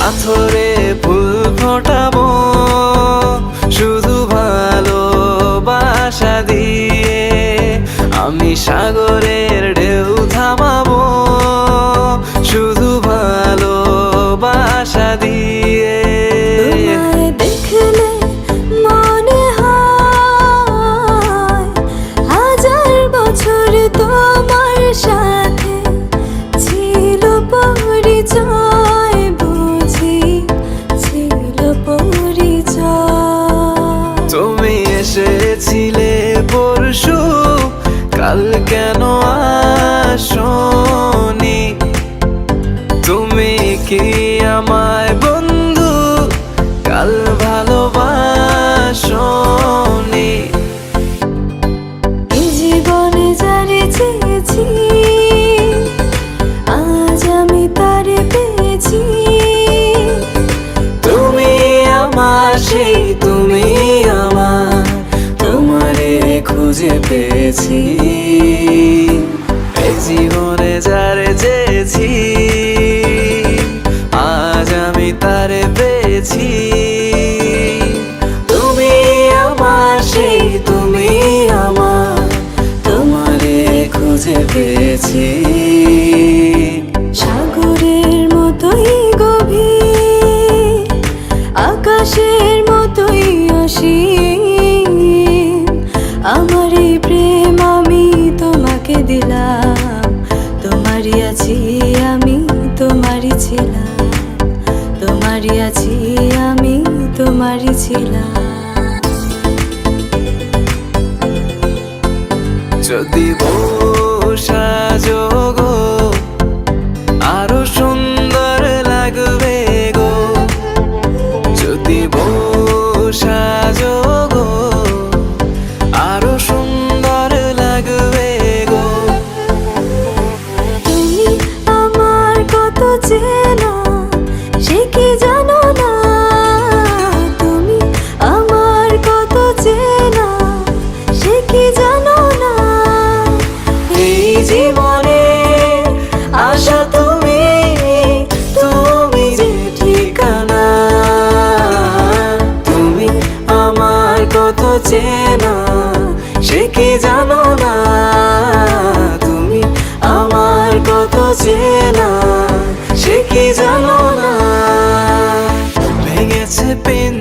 পাথরে ফুল ফোটাবো শুধু ভালোবাসা দিয়ে, আমি সাগরের ঢেউ থামাবো শুধু ভালোবাসা দিয়ে। তোমায় দেখলে মনে হয় হাজার বছর তোমার সাথে ছিল পরিচয়, বুঝি ছিল পরিচয়। তুমি এসেছিলে পরশু, কাল কেন আসোনি? তুমি কি আমায় বন্ধু কাল ভালোবাসোনি? এই জীবনে যারে চেয়েছি আজ আমি তারে পেয়েছি। তুমি আমার সেই, তুমি আমার, তোমারে খুঁজে পেয়েছি। এই জীবনে যারে চেয়েছি আজ আমি তারে পেয়েছি। তুমি আমার সেই, তুমি আমার, তোমারে খুঁজে পেয়েছি। সাগরের মতোই গভীর, আকাশের মতোই অসীম, আমার এই প্রেম আমি তোমাকে দিলাম। তোমারই আছি আমি, তোমারই ছিলাম, তোমারই আছি আমি, তোমারই ছিলাম। যদি সাজগো আরো সুন্দর লাগবে গো, যদি সাজগো আরো সুন্দর লাগবে গো। তুমি আমার কত চেনা সে কি জানো না, তুমি আমার কত চেনা সে কি জানো না। এই জীবনে আশা তুমি, তুমি যে ঠিকানা, তুমি আমার কত চেনা সে কি জানো না, তুমি আমার কত চেনা সে কি জানো না। ভেঙেছে পিন